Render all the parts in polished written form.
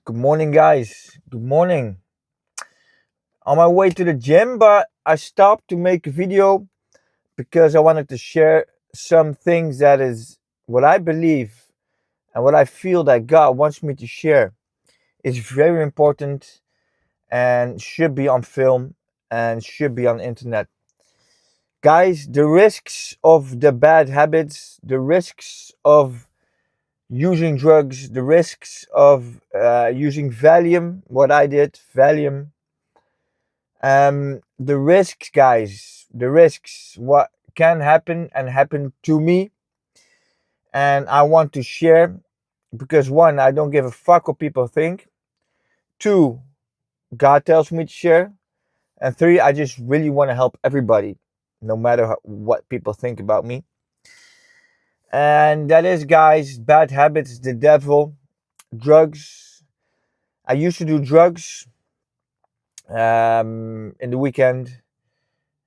Good morning, guys. Good morning. On my way to the gym, but I stopped to make a video because I wanted to share some things that is what I believe and what I feel that God wants me to share. Is very important and should be on film and should be on internet. Guys, the risks of the bad habits, the risks of using drugs, the risks of using Valium, what I did, Valium. The risks, guys, the risks, what can happen and happen to me. And I want to share because one, I don't give a fuck what people think. Two, God tells me to share. And three, I just really want to help everybody, no matter what people think about me. And that is, guys, bad habits, the devil, drugs. I used to do drugs in the weekend.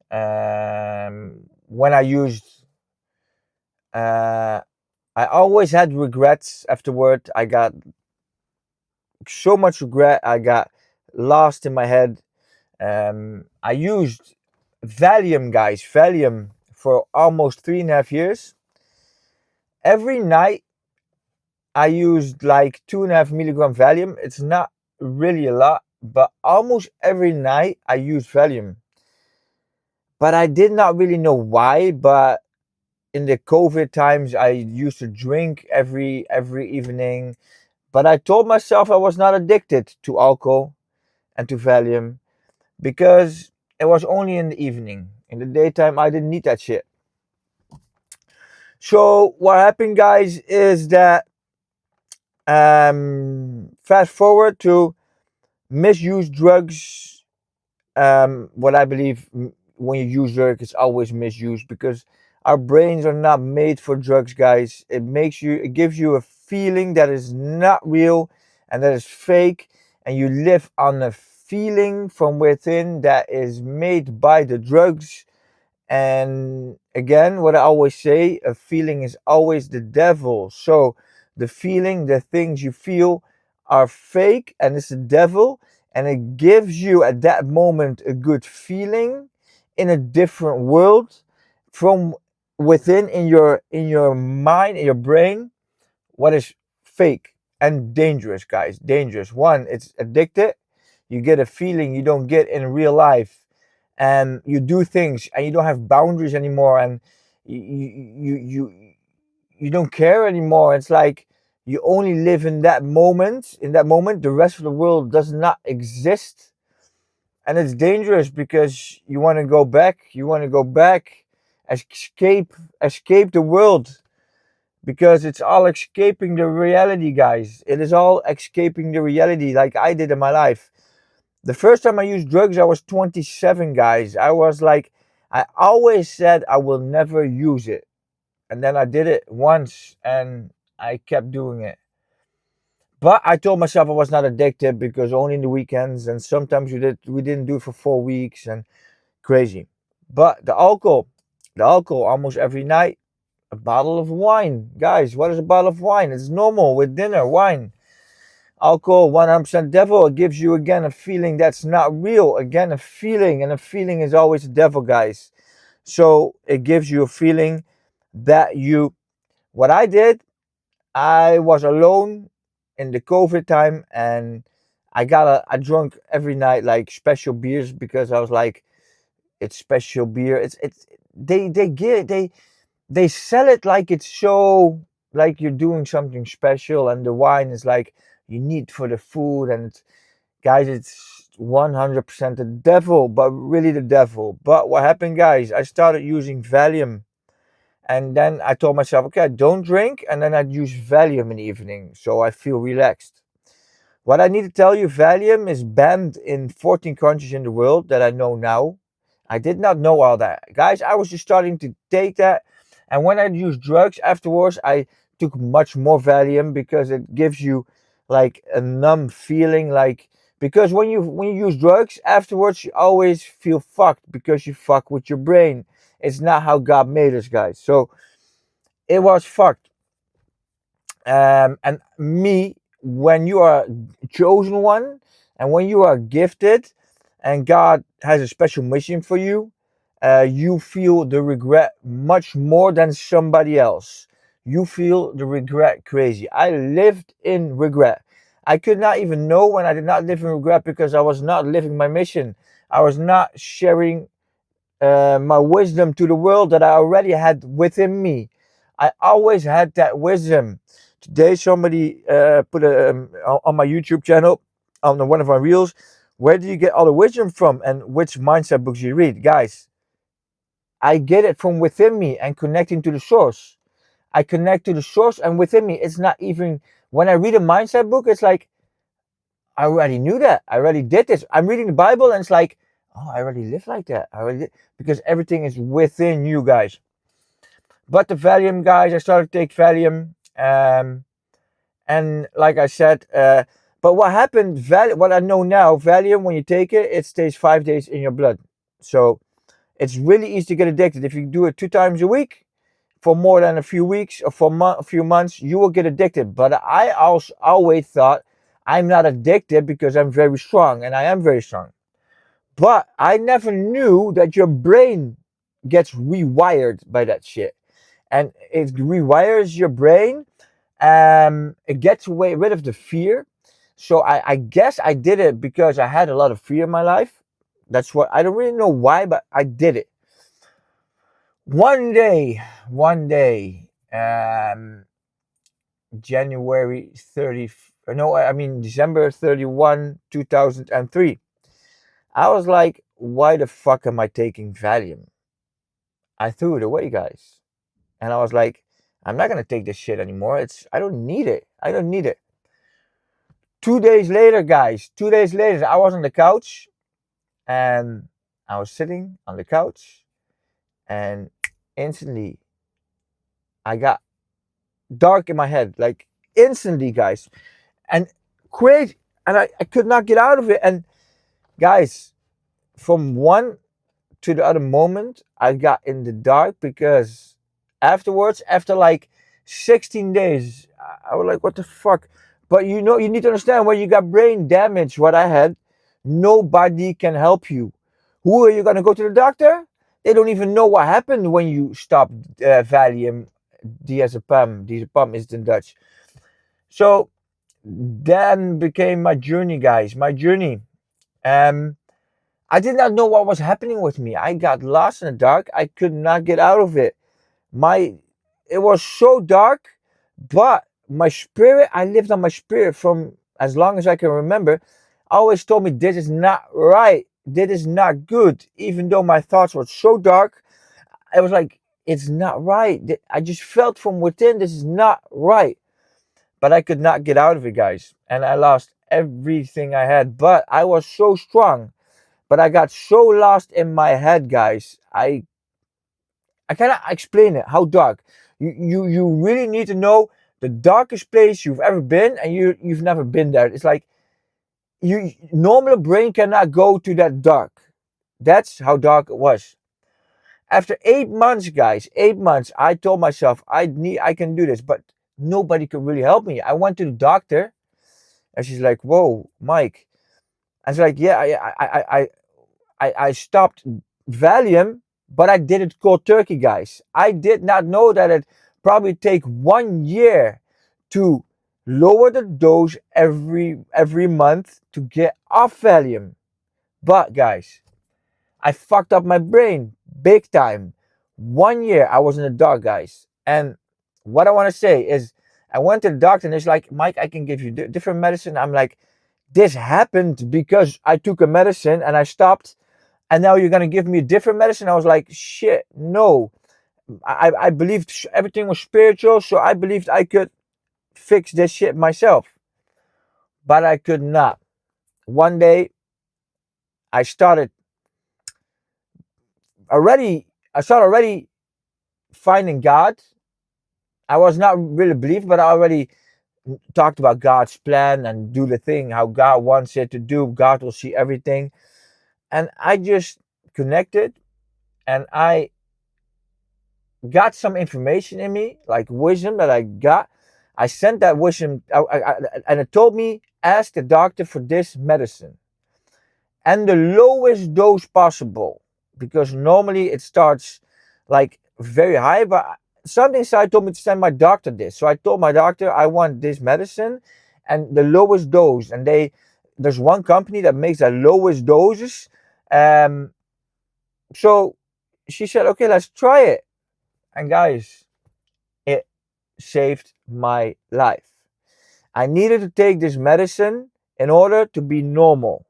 When I used Uh, I always had regrets afterward. I got so much regret. I got lost in my head. I used Valium, guys, Valium for almost 3.5 years. Every night I used like 2.5 milligram Valium. It's not really a lot, but almost every night I used Valium. But I did not really know why. But in the COVID times, I used to drink every evening. But I told myself I was not addicted to alcohol and to Valium because it was only in the evening. In the daytime, I didn't need that shit. So what happened, guys, is that fast forward to misuse drugs. What I believe when you use drugs, it's always misused because our brains are not made for drugs, guys. It gives you a feeling that is not real and that is fake, and you live on a feeling from within that is made by the drugs. And again, what I always say, a feeling is always the devil. So the feeling, the things you feel are fake and it's the devil, and it gives you at that moment a good feeling in a different world from within in your mind, in your brain, what is fake and dangerous, guys. Dangerous. One, it's addicted. You get a feeling you don't get in real life, and you do things and you don't have boundaries anymore, and you don't care anymore. It's like you only live in that moment. In that moment, the rest of the world does not exist, and it's dangerous because you want to go back. You want to go back, escape the world, because it's all escaping the reality, guys. It is all escaping the reality, like I did in my life. The first time I used drugs, I was 27, guys. I was like, I always said I will never use it. And then I did it once and I kept doing it. But I told myself I was not addicted because only in the weekends, and sometimes we didn't do it for 4 weeks, and crazy. But the alcohol almost every night, a bottle of wine. Guys, what is a bottle of wine? It's normal with dinner, wine. Alcohol, 100% devil. It gives you again a feeling that's not real. Again, a feeling, and a feeling is always the devil, guys. So it gives you a feeling that what I did, I was alone in the COVID time, and I drank every night like special beers because I was like, it's special beer. It's they sell it like it's so, like you're doing something special, and the wine is like you need for the food, and guys, it's 100% the devil, but really the devil. But what happened, guys, I started using Valium, and then I told myself, okay, I don't drink, and then I'd use Valium in the evening so I feel relaxed. What I need to tell you, Valium is banned in 14 countries in the world that I know now. I did not know all that. Guys, I was just starting to take that. And when I used drugs afterwards, I took much more Valium because it gives you like a numb feeling. Like, because when you use drugs afterwards, you always feel fucked because you fuck with your brain. It's not how God made us, guys. So it was fucked. And me, when you are chosen one, and when you are gifted and God has a special mission for you, you feel the regret much more than somebody else. You feel the regret crazy. I lived in regret. I could not even know when I did not live in regret because I was not living my mission. I was not sharing my wisdom to the world that I already had within me. I always had that wisdom. Today, somebody put on my YouTube channel, on one of my reels, where do you get all the wisdom from and which mindset books you read? Guys, I get it from within me and connecting to the source. I connect to the source and within me. It's not even, when I read a mindset book, it's like, I already knew that. I already did this. I'm reading the Bible and it's like, oh, I already live like that. I already did. Because everything is within you guys. But the Valium, guys, I started to take Valium. And like I said, but what happened, what I know now, Valium, when you take it, it stays 5 days in your blood. So it's really easy to get addicted. If you do it 2 times a week for more than a few weeks or for a few months, you will get addicted. But I also always thought I'm not addicted because I'm very strong, and I am very strong. But I never knew that your brain gets rewired by that shit. And it rewires your brain. It gets rid of the fear. So I guess I did it because I had a lot of fear in my life. That's what, I don't really know why, but I did it. One day, January 30, no, I mean December 31, 2003. I was like, why the fuck am I taking Valium? I threw it away, guys. And I was like, I'm not going to take this shit anymore. I don't need it. I don't need it. 2 days later, guys, 2 days later, I was on the couch and I was sitting on the couch and instantly I got dark in my head, like instantly, guys. And crazy. And I could not get out of it. And guys, from one to the other moment, I got in the dark because afterwards, after like 16 days, I was like, what the fuck? But you know, you need to understand, when you got brain damage, what I had, nobody can help you. Who are you going to go to the doctor? They don't even know what happened when you stopped Valium, diazepam. Diazepam is in Dutch. So then became my journey, guys. My journey. I did not know what was happening with me. I got lost in the dark. I could not get out of it. It was so dark, but my spirit, I lived on my spirit from as long as I can remember, always told me this is not right. This is not good. Even though my thoughts were so dark, I was like, it's not right. I just felt from within, this is not right. But I could not get out of it, guys. And I lost everything I had. But I was so strong. But I got so lost in my head, guys. I cannot explain it. How dark. You really need to know the darkest place you've ever been, and you've never been there. It's like normal brain cannot go to that dark. That's how dark it was. After 8 months, guys, 8 months, I told myself I can do this, but nobody could really help me. I went to the doctor, and she's like, "Whoa, Mike." I was like, "Yeah, I stopped Valium, but I didn't cold turkey, guys. I did not know that it probably take 1 year to lower the dose every month to get off Valium. But guys, I fucked up my brain big time. 1 year I was in the dark, guys. And what I want to say is, I went to the doctor and it's like, Mike, I can give you different medicine. I'm like, this happened because I took a medicine and I stopped, and now you're gonna give me a different medicine. I was like, shit, no. I believed everything was spiritual, so I believed I could fix this shit myself. But I could not. One day I started already finding God. I was not really believed, but I already talked about God's plan and do the thing how God wants it to do. God will see everything. And I just connected, and I got some information in me, like wisdom that I got. I sent that wisdom, and it told me ask the doctor for this medicine and the lowest dose possible, because normally it starts like very high, but something inside told me to send my doctor this. So I told my doctor I want this medicine and the lowest dose, and there's one company that makes the lowest doses. So she said, okay, let's try it. And guys, it saved my life. I needed to take this medicine in order to be normal.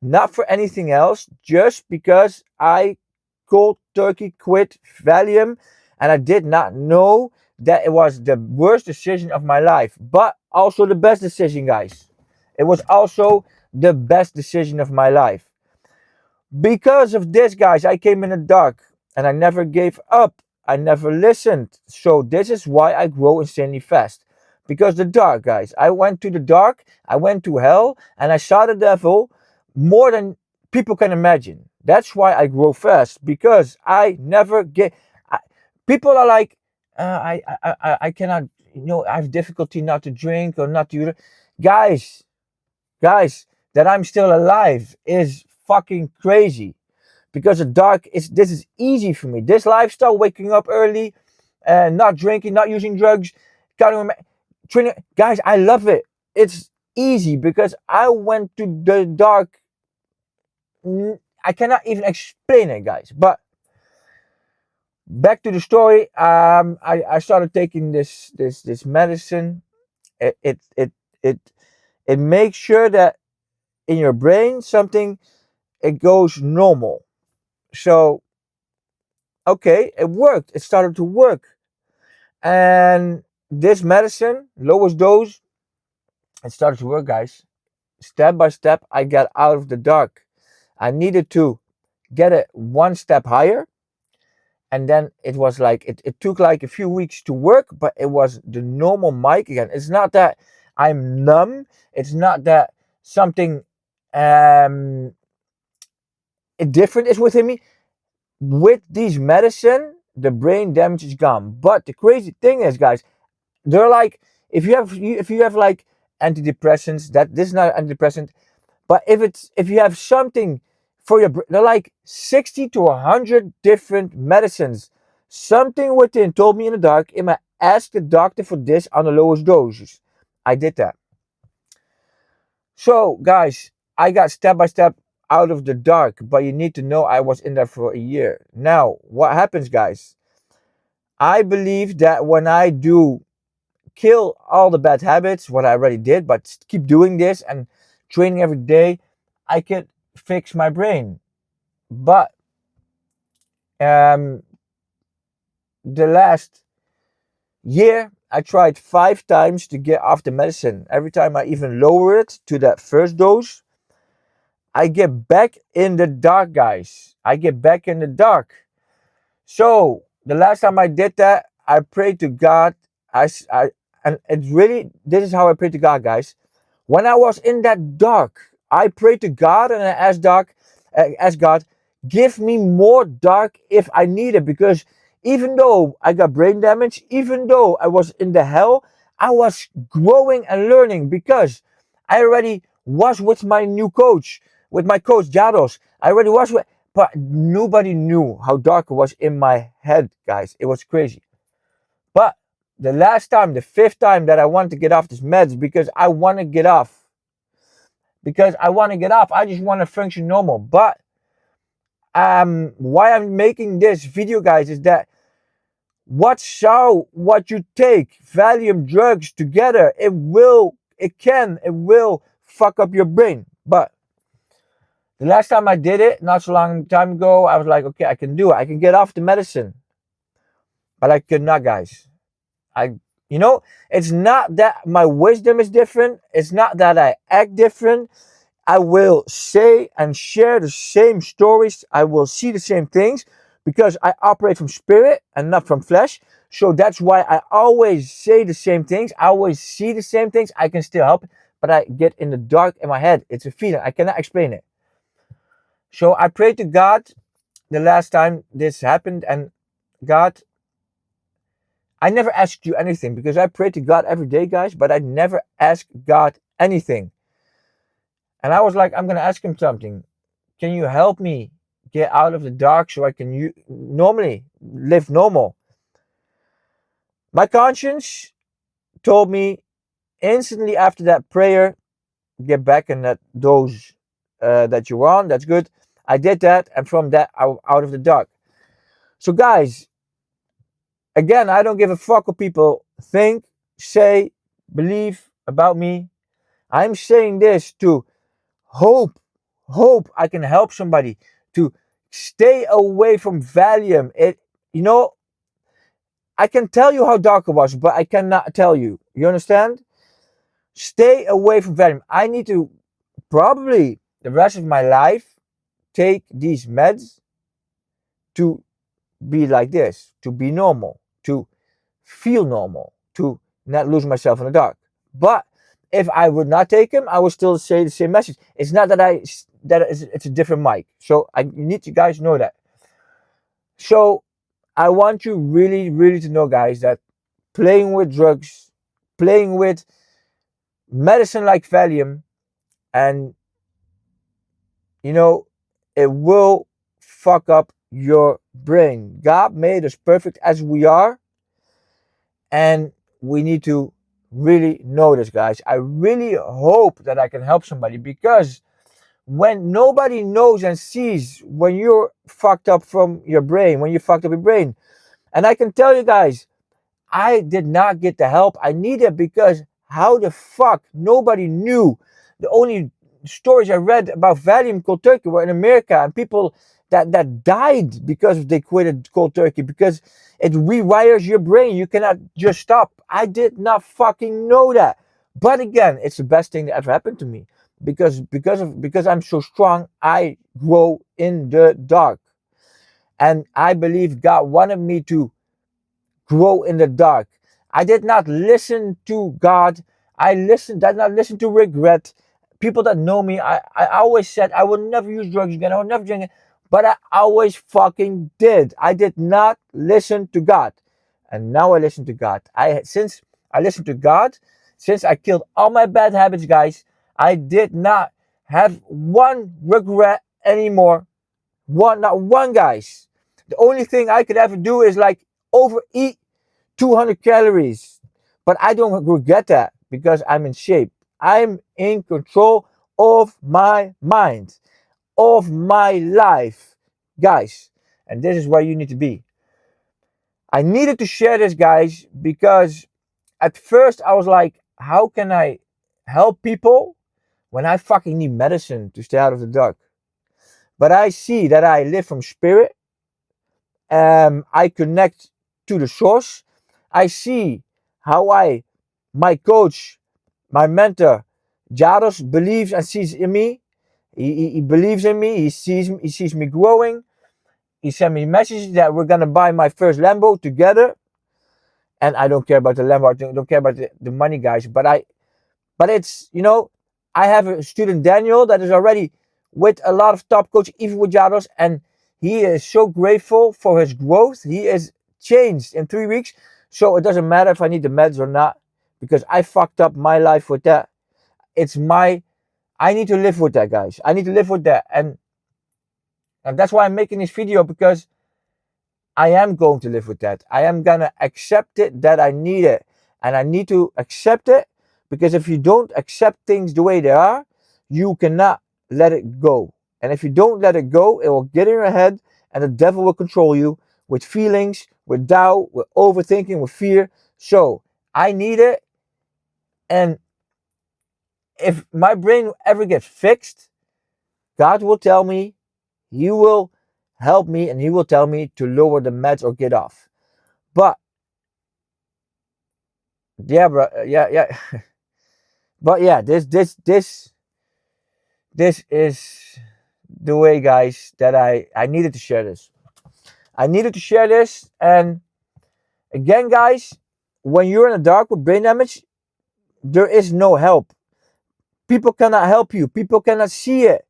Not for anything else, just because I cold turkey quit Valium and I did not know that it was the worst decision of my life, but also the best decision, guys. It was also the best decision of my life. Because of this, guys, I came in the dark and I never gave up. I never listened. So this is why I grow insanely fast. Because the dark, guys. I went to the dark, I went to hell, and I saw the devil more than people can imagine. That's why I grow fast. Because I never get. People are like, I cannot, I have difficulty not to drink or not to. Guys, that I'm still alive is fucking crazy, because the dark is, this is easy for me. This lifestyle, waking up early, not drinking, not using drugs, training, guys, I love it. It's easy because I went to the dark. I cannot even explain it, guys. But back to the story. I started taking this medicine. It it makes sure that in your brain something, it goes normal. So okay, it worked. It started to work. And this medicine, lowest dose, it started to work, guys. Step by step, I got out of the dark. I needed to get it one step higher. And then it was like, it took like a few weeks to work, but it was the normal mic again. It's not that I'm numb. It's not that something different is within me. With these medicine, the brain damage is gone. But the crazy thing is, guys, they're like, if you have like antidepressants, that this is not an antidepressant, but if you have something for your, they're like 60 to 100 different medicines. Something within told me in the dark, Emma, ask the doctor for this on the lowest doses. I did that. So guys, I got step by step out of the dark, but you need to know I was in there for a year. Now, what happens, guys? I believe that when I do kill all the bad habits, what I already did, but keep doing this and training every day, I can fix my brain. But the last year, I tried 5 times to get off the medicine. Every time I even lower it to that first dose, I get back in the dark, guys. I get back in the dark. So the last time I did that, I prayed to God. And it's really, this is how I prayed to God, guys. When I was in that dark, I prayed to God and I asked God, give me more dark if I need it. Because even though I got brain damage, even though I was in the hell, I was growing and learning, because I already was with my new coach, with my coach Jados. I already was with, but nobody knew how dark it was in my head, guys. It was crazy. But the last time, the 5th time that I wanted to get off this meds, because I want to get off. Because I want to get off. I just want to function normal. But why I'm making this video, guys, is that what you take, Valium, drugs together, it will fuck up your brain. But the last time I did it, not so long time ago, I was like, okay, I can do it. I can get off the medicine. But I could not, guys. It's not that my wisdom is different. It's not that I act different. I will say and share the same stories. I will see the same things, because I operate from spirit and not from flesh. So that's why I always say the same things. I always see the same things. I can still help, but I get in the dark in my head. It's a feeling. I cannot explain it. So I prayed to God the last time this happened, and God, I never asked you anything, because I pray to God every day, guys, but I never ask God anything. And I was like, I'm gonna ask him something. Can you help me get out of the dark so I can normally live normal? My conscience told me instantly after that prayer, get back in that dose that you're on. That's good. I did that, and from that, out of the dark. So, guys, again, I don't give a fuck what people think, say, believe about me. I'm saying this to hope I can help somebody to stay away from Valium. You know, I can tell you how dark it was, but I cannot tell you. You understand? Stay away from Valium. I need to probably the rest of my life take these meds to be like this, to be normal, to feel normal, to not lose myself in the dark. But if I would not take them, I would still say the same message. It's not that it's a different mic. So I need you guys know that. So I want you really, really to know, guys, that playing with drugs, playing with medicine like Valium, and you know, it will fuck up your brain. God made us perfect as we are, and we need to really know this, guys. I really hope that I can help somebody, because when nobody knows and sees when you're fucked up from your brain, when you fucked up your brain, and I can tell you guys, I did not get the help I needed, because how the fuck nobody knew? The only stories I read about Valium cold turkey were in America, and people that died because they quitted cold turkey, because it rewires your brain. You cannot just stop. I did not fucking know that. But again, it's the best thing that ever happened to me, because I'm so strong. I grow in the dark, and I believe God wanted me to grow in the dark. I did not listen to God. Did not listen to regret. People that know me, I always said I will never use drugs again. I will never drink it. But I always fucking did. I did not listen to God. And now I listen to God. Since I listened to God, since I killed all my bad habits, guys, I did not have one regret anymore. Not one, guys. The only thing I could ever do is like overeat 200 calories. But I don't regret that, because I'm in shape. I'm in control of my mind, of my life, guys. And this is where you need to be. I needed to share this, guys, because at first I was like, how can I help people when I fucking need medicine to stay out of the dark? But I see that I live from spirit. I connect to the source. I see how my coach, my mentor, Jaros, believes and sees in me. He believes in me. He sees me growing. He sent me messages that we're gonna buy my first Lambo together. And I don't care about the Lambo. I don't care about the money, guys. But it's, I have a student, Daniel, that is already with a lot of top coach, even with Jaros, and he is so grateful for his growth. He is changed in 3 weeks. So it doesn't matter if I need the meds or not, because I fucked up my life with that. I need to live with that, guys. I need to live with that. And that's why I'm making this video, because I am going to live with that. I am gonna accept it that I need it. And I need to accept it, because if you don't accept things the way they are, you cannot let it go. And if you don't let it go, it will get in your head, and the devil will control you with feelings, with doubt, with overthinking, with fear. So I need it. And if my brain ever gets fixed, God will tell me, He will help me, and He will tell me to lower the meds or get off. But yeah, bro, yeah. But yeah, this is the way, guys, that I needed to share this. I needed to share this. And again, guys, when you're in the dark with brain damage, there is no help. People cannot help you. People cannot see it.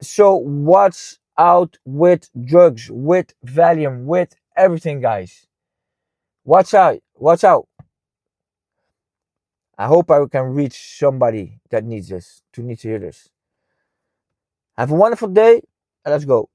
So watch out with drugs, with Valium, with everything, guys. Watch out. Watch out. I hope I can reach somebody that needs to hear this. Have a wonderful day, and let's go.